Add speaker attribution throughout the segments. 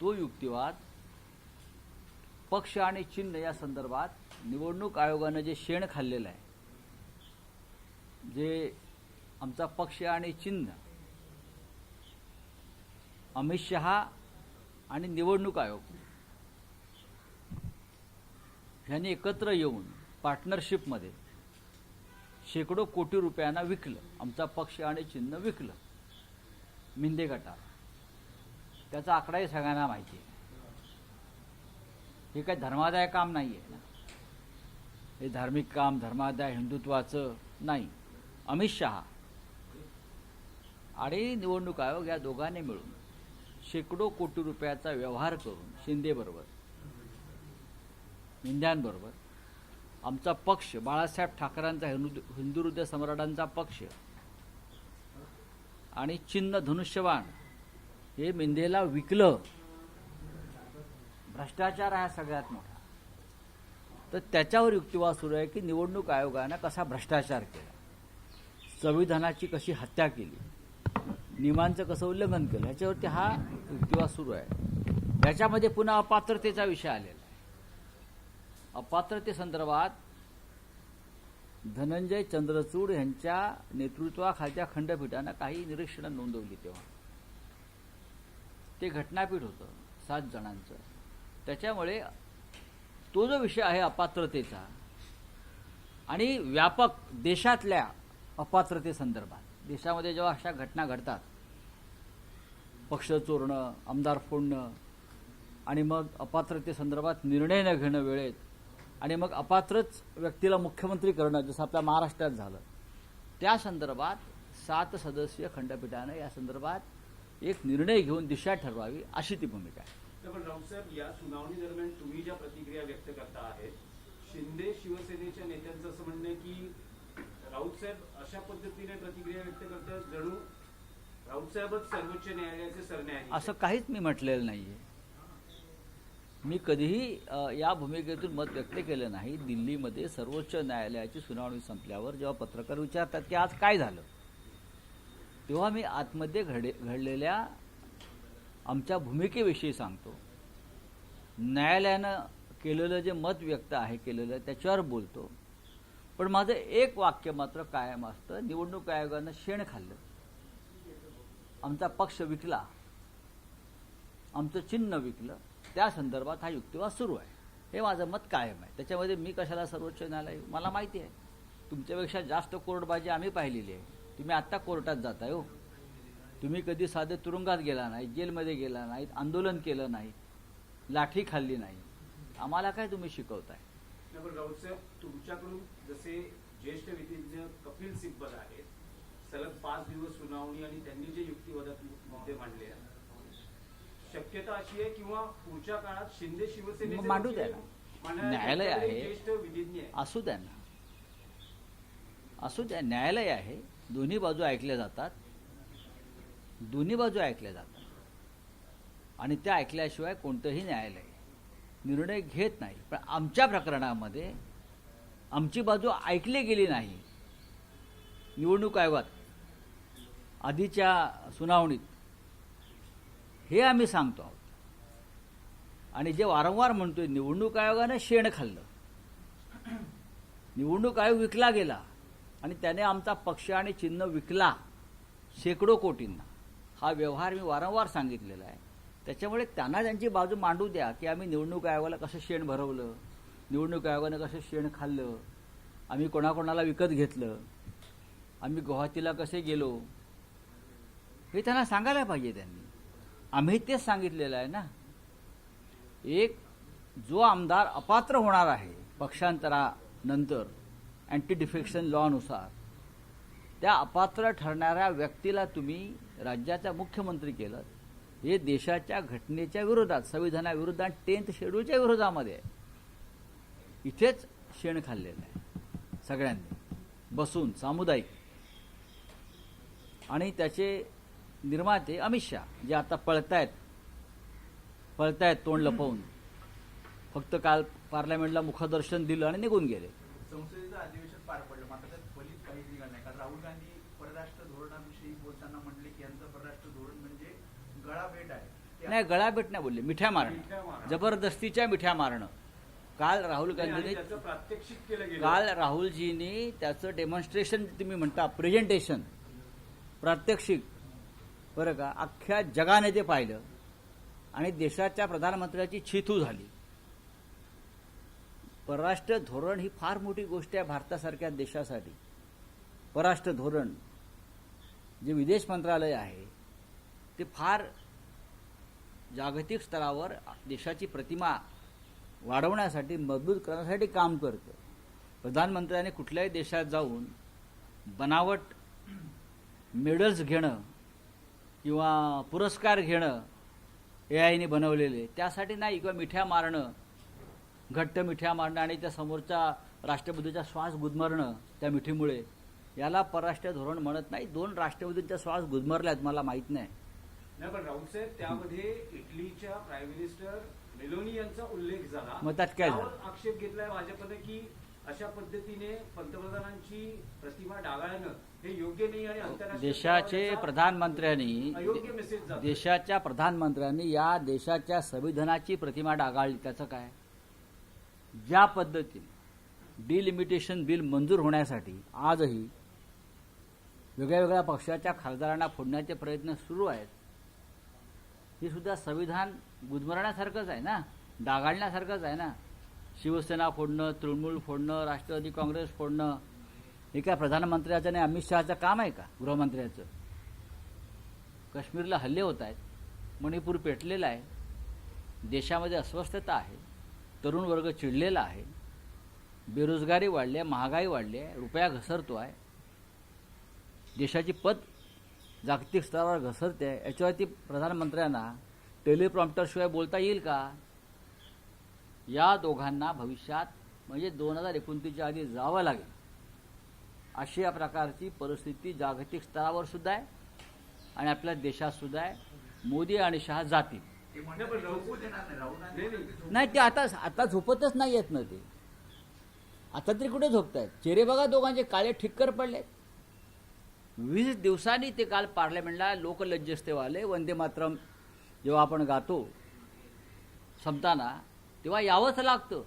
Speaker 1: तो युक्तिवाद पक्ष आणि चिन्ह या संदर्भात निवडणूक आयोगानं जे शेण खाल्लेलं आहे, जे आमचा पक्ष आणि चिन्ह अमित शहा आणि निवडणूक आयोग ह्यांनी एकत्र येऊन पार्टनरशिपमध्ये शेकडो कोटी रुपयांना विकलं, आमचा पक्ष आणि चिन्ह विकलं मिंदे गटाला. त्याचा आकडाही सगळ्यांना माहिती आहे. हे काही धर्मादाय काम नाही आहे ना, हे धार्मिक काम धर्मादाय हिंदुत्वाचं नाही. अमित शहा आणि निवडणूक आयोग या दोघांनी मिळून शेकडो कोटी रुपयाचा व्यवहार करून शिंदेबरोबर मिंद्यांबरोबर आमचा पक्ष बाळासाहेब ठाकरेंचा हिंदू हृदय सम्राटांचा पक्ष आणि चिन्ह धनुष्यबाण हे मिंदेला विकलं. भ्रष्टाचार हा सगळ्यात मोठा. तर त्याच्यावर युक्तिवाद सुरू आहे की निवडणूक आयोगानं कसा भ्रष्टाचार केला, संविधानाची कशी हत्या केली, नियमांचं कसं उल्लंघन केलं, याच्यावरती हा युक्तिवाद सुरू आहे. याच्यामध्ये पुन्हा अपात्रतेचा विषय आलेला आहे. अपात्रतेसंदर्भात धनंजय चंद्रचूड यांच्या नेतृत्वाखालच्या खंडपीठानं काही निरीक्षणं नोंदवली. तेव्हा ते घटनापीठ होतं 7 जणांचं. त्याच्यामुळे तो जो विषय आहे अपात्रतेचा आणि व्यापक देशातल्या अपात्रतेसंदर्भात, देशामध्ये जेव्हा अशा घटना घडतात, पक्ष चोरणं, आमदार फोडणं आणि मग अपात्रतेसंदर्भात निर्णय न घेणं वेळेत आणि मग अपात्रच व्यक्तीला मुख्यमंत्री करणं, जसं आपल्या महाराष्ट्रात झालं, त्या संदर्भात 7 सदस्यीय खंडपीठानं या संदर्भात एक निर्णय घेऊन दिशा ठरवावी अशी ती भूमिका आहे.
Speaker 2: पण राऊत साहेब, या सुनावणी दरम्यान तुम्ही ज्या प्रतिक्रिया व्यक्त करता आहेत, शिंदे शिवसेनेच्या नेत्यांचं असं म्हणणं आहे की राऊत साहेब अशा पद्धतीने प्रतिक्रिया व्यक्त करतात जणू राऊत साहेबच सर्वोच्च न्यायालयाचे सरन्यायाधीश.
Speaker 1: असं काहीच मी म्हटलेलं नाहीये. मी कधीही या भूमिकेतून मत व्यक्त केलं नाही. दिल्लीमध्ये सर्वोच्च न्यायालयाची सुनावणी संपल्यावर जेव्हा पत्रकार विचारतात की आज काय झालं, तेव्हा मी आतमध्ये घडलेल्या आमच्या भूमिकेविषयी सांगतो. न्यायालयानं केलेलं जे मत व्यक्त आहे केलेलं त्याच्यावर बोलतो. पण माझं एक वाक्य मात्र कायम असतं, निवडणूक आयोगानं शेण खाल्लं, आमचा पक्ष विकला, आमचं चिन्ह विकलं, त्या संदर्भात हा युक्तिवाद सुरू आहे. हे माझं मत कायम आहे. त्याच्यामध्ये मी कशाला सर्वोच्च न्यायालय, मला माहिती आहे तुमच्यापेक्षा जास्त कोर्टबाजी आम्ही पाहिलेली आहे. तुम्ही आत्ता कोर्टात जाताय हो, तुम्ही कधी साधे तुरुंगात गेला नाही, जेलमध्ये गेला नाहीत, आंदोलन केलं नाही, लाठी खाल्ली नाही. आम्हाला काय तुम्ही शिकवताय?
Speaker 2: राऊत साहेब, तुमच्याकडून जसे ज्येष्ठ विधिज्ञ कपिल सिब्बल आहेत, सलग 5 दिवस सुनावणी आणि त्यांनी जे युक्तिवादात मुद्दे मांडले, शक्यता अशी आहे किंवा पुढच्या काळात शिंदे शिवसेनेचे
Speaker 1: मांडू द्या ना, न्यायालय आहे,
Speaker 2: ज्येष्ठ विधिज्ञ
Speaker 1: असू द्या ना, असू द्या, न्यायालय आहे, दोन्ही बाजू ऐकल्या जातात, दोन्ही बाजू ऐकल्या जातात आणि त्या ऐकल्याशिवाय कोणतंही न्यायालय निर्णय घेत नाही. पण आमच्या प्रकरणामध्ये आमची बाजू ऐकली गेली नाही. निवडणूक आयोगात आधीच्या सुनावणीत हे आम्ही सांगतो आहोत. आणि जे वारंवार म्हणतोय निवडणूक आयोगाने शेण खाल्लं, निवडणूक आयोग विकला गेला आणि त्याने आमचा पक्ष आणि चिन्ह विकला शेकडो कोटींना, हा व्यवहार मी वारंवार सांगितलेला आहे. त्याच्यामुळे त्यांना त्यांची बाजू मांडू द्या की आम्ही निवडणूक आयोगाला कसं शेण भरवलं, निवडणूक आयोगाने कसं शेण खाल्लं, आम्ही कोणाकोणाला विकत घेतलं, आम्ही गुवाहाटीला कसे गेलो, हे त्यांना सांगायला पाहिजे त्यांनी. आम्ही तेच सांगितलेलं आहे ना. एक जो आमदार अपात्र होणार आहे पक्षांतरानंतर अँटी डिफेक्शन लॉनुसार, त्या अपात्र ठरणाऱ्या व्यक्तीला तुम्ही राज्याचा मुख्यमंत्री केलं, हे देशाच्या घटनेच्या विरोधात, संविधानाविरुद्ध आणि 10th शेड्यूलच्या विरोधामध्ये. इथेच शेण खाल्लेलं आहे सगळ्यांनी बसून, सामुदायिक. आणि त्याचे निर्माते अमित शहा, जे आता पळतायत तोंड लपवून, फक्त काल पार्लमेंटला मुखदर्शन दिलं आणि निघून गेले.
Speaker 3: संसदेचं अधिवेशन पार पडलं, मात्र त्यात फलित काहीच निघालं नाही. कारण राहुल गांधी परराष्ट्र धोरणाविषयी बोलताना म्हटले की यांचं परराष्ट्र धोरण म्हणजे गळाभेट आहे.
Speaker 1: नाही, गळाभेट नाही बोलले, मिठ्या
Speaker 2: मिठ्या
Speaker 1: मारणं,
Speaker 2: मारणं.
Speaker 1: जबरदस्तीच्या मिठ्या मारणं. काल राहुल
Speaker 2: आणि
Speaker 1: गांधींनी
Speaker 2: त्याचं प्रात्यक्षिक केलं गेलं.
Speaker 1: काल राहुलजींनी त्याचं डेमॉन्स्ट्रेशन तुम्ही म्हणता, प्रेझेंटेशन, प्रात्यक्षिक, बरं का, अख्ख्या जगाने ते पाहिलं आणि देशाच्या प्रधानमंत्र्याची छिथू झाली. परराष्ट्र धोरण ही फार मोठी गोष्ट आहे भारतासारख्या देशासाठी. परराष्ट्र धोरण जे विदेश मंत्रालय आहे ते फार जागतिक स्तरावर देशाची प्रतिमा वाढवण्यासाठी, मजबूत करण्यासाठी काम करतं. प्रधानमंत्र्यांनी कुठल्याही देशात जाऊन बनावट मेडल्स घेणं किंवा पुरस्कार घेणं AIने बनवलेले त्यासाठी नाही, किंवा मिठ्या मारणं, घट्ट मिठ्या मारणं आणि त्या समोरच्या राष्ट्रपतीचा श्वास गुदमरणं त्या मिठीमुळे, याला परराष्ट्र धोरण म्हणत नाही. 2 राष्ट्रपतींचा श्वास गुदमरल्यात, मला माहीत नाही.
Speaker 2: नाही, पण राऊत साहेब त्यामध्ये इटलीच्या प्राईम मिनिस्टर मेलोनी यांचा उल्लेख झाला.
Speaker 1: मग त्यात काय झालं?
Speaker 2: त्यावर आक्षेप घेतलाय भाजपने की अशा पद्धतीने पंतप्रधानांची प्रतिमा डागाळणं हे योग्य नाही आणि आंतरराष्ट्रीय
Speaker 1: देशाचे
Speaker 2: स्तरावर
Speaker 1: प्रधानमंत्र्यांनी
Speaker 2: अयोग्य मेसेज जातो.
Speaker 1: देशाच्या प्रधानमंत्र्यांनी या देशाच्या संविधानाची प्रतिमा डागाळली. त्याचं काय? ज्या पद्धतीने डिलिमिटेशन बिल मंजूर होण्यासाठी आजही वेगळ्या वेगळ्या पक्षाच्या खासदारांना फोडण्याचे प्रयत्न सुरू आहेत, हे सुद्धा संविधान गुदमरण्यासारखंच आहे ना, डागाळण्यासारखंच आहे ना. शिवसेना फोडणं, तृणमूल फोडणं, राष्ट्रवादी काँग्रेस फोडणं, हे काय प्रधानमंत्र्याचं आणि अमित शहाचं काम आहे का? गृहमंत्र्याचं. काश्मीरला हल्ले होत आहेत, मणिपूर पेटलेला आहे, देशामध्ये अस्वस्थता आहे, तरुण वर्ग चिडलेला आहे, बेरोजगारी वाढली आहे, महागाई वाढली आहे, रुपया घसरतो आहे, देशाची पत जागतिक स्तरावर घसरते आहे. याच्यावरती प्रधानमंत्र्यांना टेलिप्रॉम्प्टरशिवाय बोलता येईल का? या दोघांना भविष्यात म्हणजे 2029च्या आधी जावं लागेल, अशा प्रकारची परिस्थिती जागतिक स्तरावर सुद्धा आहे आणि आपल्या देशात सुद्धा आहे. मोदी आणि शहा जातील.
Speaker 3: ते म्हणतात की झोपू देणार नाही. राहुल गांधी
Speaker 2: नाही,
Speaker 3: झोपू
Speaker 1: नाही, ते आता झोपतच नाही येत ना ते. आता तरी कुठे झोपतायत? चेहरे बघा दोघांचे काळे ठिक्कर पडले. 20 दिवसांनी ते काल पार्लमेंटला लोकलज्जस्तेवाले वंदे मातरम जेव्हा आपण गातो संपताना, तेव्हा यावंच लागतं.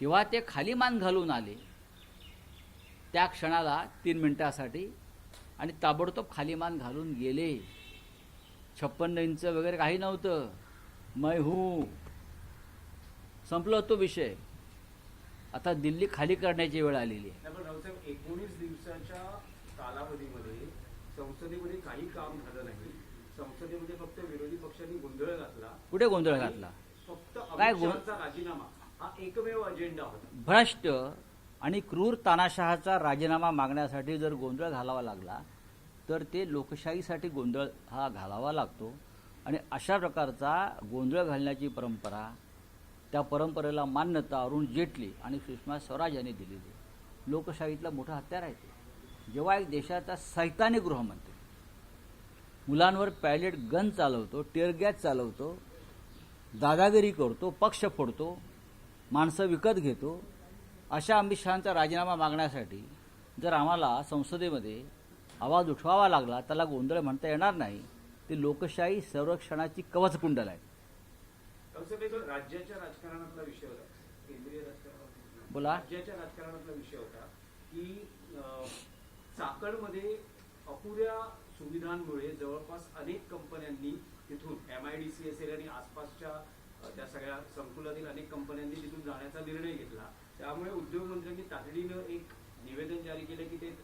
Speaker 1: तेव्हा ते खाली मान घालून आले त्या क्षणाला 3 मिनिटासाठी आणि ताबडतोब खाली मान घालून गेले. 56 इंच वगैरे काही नव्हतं. मैं हूं, संपलं तो विषय. आता दिल्ली खाली करण्याची वेळ आलेली आहे.
Speaker 2: नाही, पण राऊत साहेब 19 दिवसाच्या कालावधीमध्ये संसदेमध्ये काही काम झालं नाही. संसदेमध्ये फक्त विरोधी पक्षांनी गोंधळ घातला.
Speaker 1: कुठे गोंधळ घातला?
Speaker 2: फक्त
Speaker 1: काय
Speaker 2: अमित शहाचा राजीनामा हा एकमेव अजेंडा होता.
Speaker 1: भ्रष्ट आणि क्रूर तानाशहाचा राजीनामा मागण्यासाठी जर गोंधळ घालावा लागला तर ते लोकशाहीसाठी गोंधळ हा घालावा लागतो. आणि अशा प्रकारचा गोंधळ घालण्याची परंपरा, त्या परंपरेला मान्यता अरुण जेटली आणि सुषमा स्वराज यांनी दिलेली आहे. लोकशाहीतला मोठा हत्यार आहे ते. जेव्हा एक देशाचा सैतानी गृहमंत्री मुलांवर पॅलेट गन चालवतो, टिअर गॅस चालवतो, दादागिरी करतो, पक्ष फोडतो, माणसं विकत घेतो, अशा अमित शहांचा राजीनामा मागण्यासाठी जर आम्हाला संसदेमध्ये आवाज उठवावा लागला, त्याला गोंधळ म्हणता येणार नाही. ती लोकशाही संरक्षणाची कवचकुंडल आहे.
Speaker 2: राऊत साहेब, एक राज्याच्या राजकारणातला विषय होता, केंद्रीय राजकारणात
Speaker 1: बोला.
Speaker 2: राज्याच्या राजकारणातला विषय होता की चाकणमध्ये अपुऱ्या सुविधांमुळे जवळपास अनेक कंपन्यांनी तिथून MIDC असेल आणि आसपासच्या त्या सगळ्या संकुलातील अनेक कंपन्यांनी तिथून जाण्याचा निर्णय घेतला. त्यामुळे उद्योगमंत्र्यांनी तातडीनं एक निवेदन जारी केलं की ते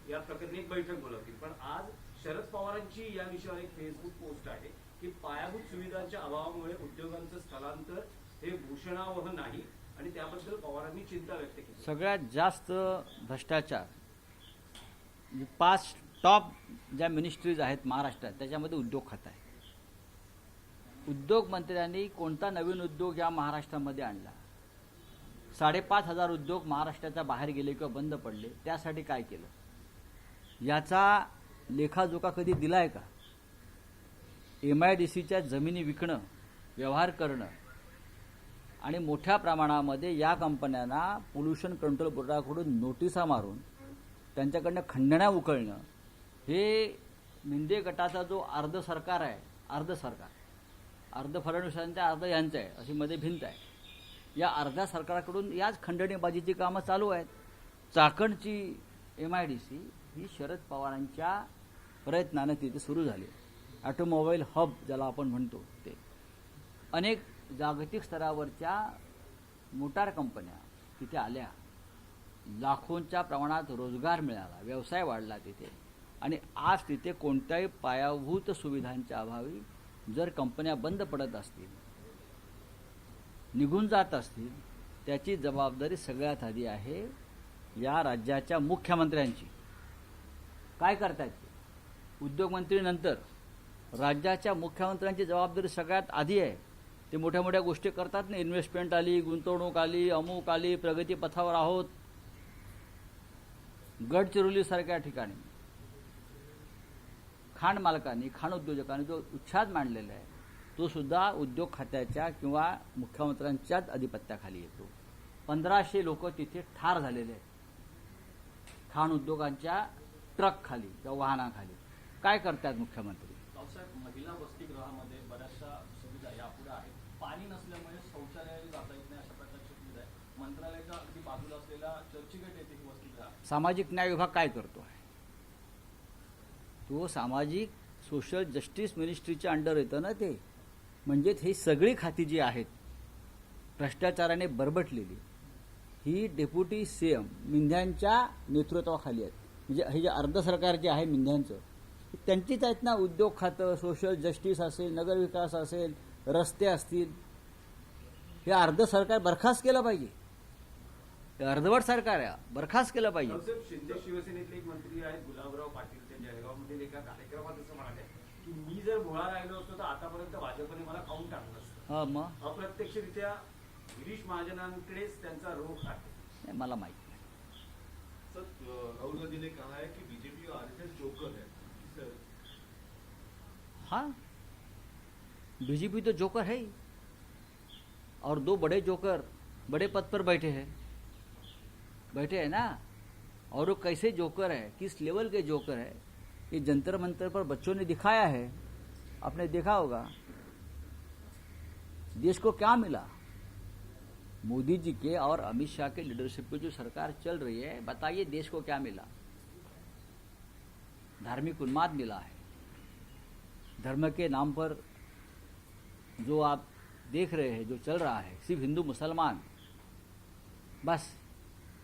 Speaker 2: या प्रकरणी एक बैठक बोलवतील. पण आज शरद पवारांची या विषयावर एक फेसबुक पोस्ट आहे की पायाभूत सुविधांच्या अभावामुळे उद्योगांचं स्थलांतर हे भूषणावह नाही आणि त्याबद्दल पवारांनी चिंता व्यक्त केली.
Speaker 1: सगळ्यात जास्त भ्रष्टाचार 5 टॉप ज्या मिनिस्ट्रीज आहेत महाराष्ट्रात त्याच्यामध्ये उद्योग खातं आहे. उद्योग मंत्र्यांनी कोणता नवीन उद्योग या महाराष्ट्रामध्ये आणला? 5,500 उद्योग महाराष्ट्राच्या बाहेर गेले किंवा बंद पडले. त्यासाठी काय केलं? याचा लेखाजोखा कधी दिलाय का? MIDCच्या जमिनी विकणं, व्यवहार करणं आणि मोठ्या प्रमाणामध्ये या कंपन्यांना पोल्युशन कंट्रोल बोर्डाकडून नोटिसा मारून त्यांच्याकडनं खंडण्या उकळणं, हे मिंदे गटाचा जो अर्ध सरकार आहे, अर्ध सरकार, अर्ध फडणवीसांचं आहे, अर्ध यांचं आहे, अशी मध्ये भिंत आहे. या अर्ध्या सरकाराकडून याच खंडणीबाजीची कामं चालू आहेत. चाकणची MIDC ही शरद पवारांच्या प्रयत्नाने तिथे सुरू झाली. ऑटोमोबाईल हब ज्याला आपण म्हणतो ते. अनेक जागतिक स्तरावरच्या मोटार कंपन्या तिथे आल्या. लाखोंच्या प्रमाणात रोजगार मिळाला, व्यवसाय वाढला तिथे. आणि आज तिथे कोणत्याही पायाभूत सुविधांच्या अभावी जर कंपन्या बंद पडत असतील, निघून जात असतील, त्याची जबाबदारी सगळ्यात आधी आहे या राज्याच्या मुख्यमंत्र्यांची. काय करतायत ते? उद्योगमंत्री नंतर राज्याच्या मुख्यमंत्र्यांची जबाबदारी सगळ्यात आधी आहे. ते मोठ्या मोठ्या गोष्टी करतात ना, इन्व्हेस्टमेंट आली, गुंतवणूक आली, अमुक आली, प्रगती पथावर आहोत. गडचिरोलीसारख्या ठिकाणी खाण मालकांनी, खाण उद्योजकांनी जो उच्छाद मांडलेला आहे तो सुद्धा उद्योग खात्याच्या किंवा मुख्यमंत्र्यांच्याच अधिपत्याखाली येतो. 1500 लोक तिथे ठार झालेले आहेत खाण उद्योगांच्या ट्रक खाली किंवा वाहनाखाली. काय करतात मुख्यमंत्री?
Speaker 4: रावसाहेब, महिला वसतिगृहामध्ये बऱ्याचशा सुविधा यापुढे आहेत. पाणी नसल्यामुळे शौचालयाला जाता येत नाही, अशा प्रकारची सुविधा आहे. मंत्रालयाच्या अगदी बाजूला असलेल्या चर्चगेट येथे ही वसतिगृह आहे.
Speaker 1: सामाजिक न्याय विभाग काय करतो आहे? तो सामाजिक सोशल जस्टिस मिनिस्ट्रीच्या अंडर येतं ना ते. म्हणजे ही सगळी खाती जी आहेत भ्रष्टाचाराने बरबटलेली, ही डेप्युटी CM मिंध्यांच्या नेतृत्वाखाली आहेत. म्हणजे हे जे अर्ध सरकार जे आहे मिंध्यांचं, त्यांचीच आहेत ना. उद्योग खातं, सोशल जस्टिस असेल, नगरविकास असेल, रस्ते असतील, हे अर्ध सरकार बरखास्त केलं पाहिजे. हे अर्धवट सरकार आहे, बरखास्त केलं पाहिजे.
Speaker 2: रावसाहेब, शिंदे शिवसेनेतले एक मंत्री आहेत गुलाबराव पाटील, ते जळगावमधील एका कार्यक्रमात असं म्हणाले की मी जर भोळा राहिलो असतो तर आतापर्यंत भाजपने मला खाऊन टाकलं असतं.
Speaker 1: हा, मग
Speaker 2: अप्रत्यक्षरित्या गिरीश महाजनांकडेच त्यांचा रोख आहे.
Speaker 1: नाही, मला माहिती नाही.
Speaker 5: सर, राहुल गांधी ने कहा है कि बीजेपी और RSS जोकर है. सर,
Speaker 1: हाँ, बीजेपी तो जोकर है ही, और 2 बड़े जोकर बड़े पद पर बैठे हैं ना. और वो कैसे जोकर है, किस लेवल के जोकर है, ये जंतर मंतर पर बच्चों ने दिखाया है. आपने देखा होगा देश को क्या मिला. मोदी जी के और अमित शाह के लीडरशिप में जो सरकार चल रही है, बताइए देश को क्या मिला. धार्मिक उन्माद मिला है. धर्म के नाम पर जो आप देख रहे हैं, जो चल रहा है, सिर्फ हिंदू मुसलमान, बस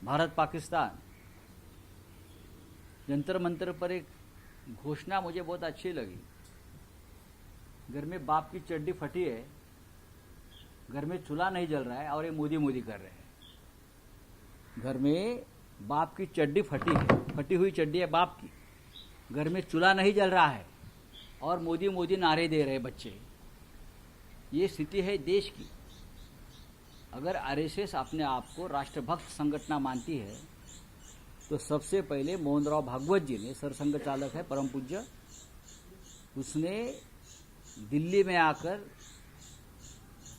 Speaker 1: भारत पाकिस्तान. जंतर मंतर पर एक घोषणा मुझे बहुत अच्छी लगी. घर में बाप की चड्डी फटी है, घर में चूल्हा नहीं जल रहा है और ये मोदी मोदी कर रहे हैं. घर में बाप की चड्डी फटी है, फटी हुई चड्डी है बाप की, घर में चूल्हा नहीं जल रहा है और मोदी मोदी नारे दे रहे बच्चे. ये स्थिति है देश की. अगर RSS अपने आप को राष्ट्रभक्त संगठना मानती है तो सबसे पहले मोहनराव भागवत जी ने, सरसंघ चालक है परम पूज्य, उसने दिल्ली में आकर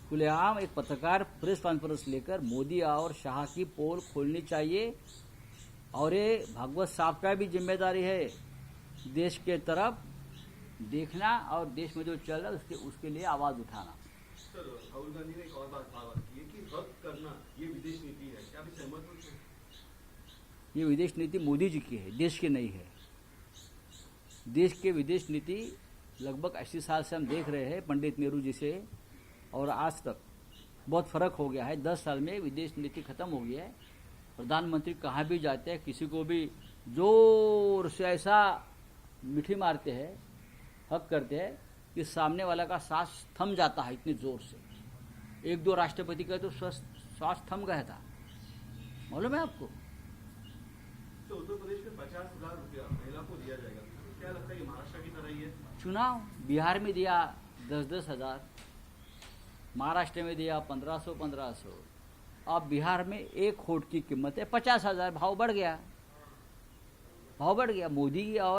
Speaker 1: खुलेआम एक पत्रकार प्रेस कॉन्फ्रेंस लेकर मोदी और शाह की पोल खोलनी चाहिए. और ये भागवत साहब का भी जिम्मेदारी है देश के तरफ देखना और देश में जो चल रहा है उसके लिए आवाज उठाना.
Speaker 5: सर, राहुल गांधी ने एक और बात की है कि हक करना ये विदेश नीति है. क्या आप सहमत हो?
Speaker 1: ये विदेश नीति मोदी जी की है, देश की नहीं है. देश के विदेश नीति लगभग 80 साल से हम देख रहे हैं पंडित नेहरू जी से, और आज तक बहुत फर्क हो गया है. 10 साल में विदेश नीति खत्म हो गई है. प्रधानमंत्री कहाँ भी जाते हैं, किसी को भी जोर से ऐसा मिठी मारते हैं, हक करते हैं कि सामने वाला का सांस थम जाता है इतने जोर से. 1-2 राष्ट्रपति का तो सांस थम गया था, मालूम है आपको.
Speaker 5: तो उत्तर प्रदेश में 50,000 रुपया महिला को दिया जाएगा. क्या लगता है ये महाराष्ट्र की तरह ही है?
Speaker 1: चुनाव बिहार में दिया 10-10 हजार, महाराष्ट्र में दिया 1500. अब बिहार में 1 वोट की कीमत है 50,000. भाव बढ़ गया. मोदी और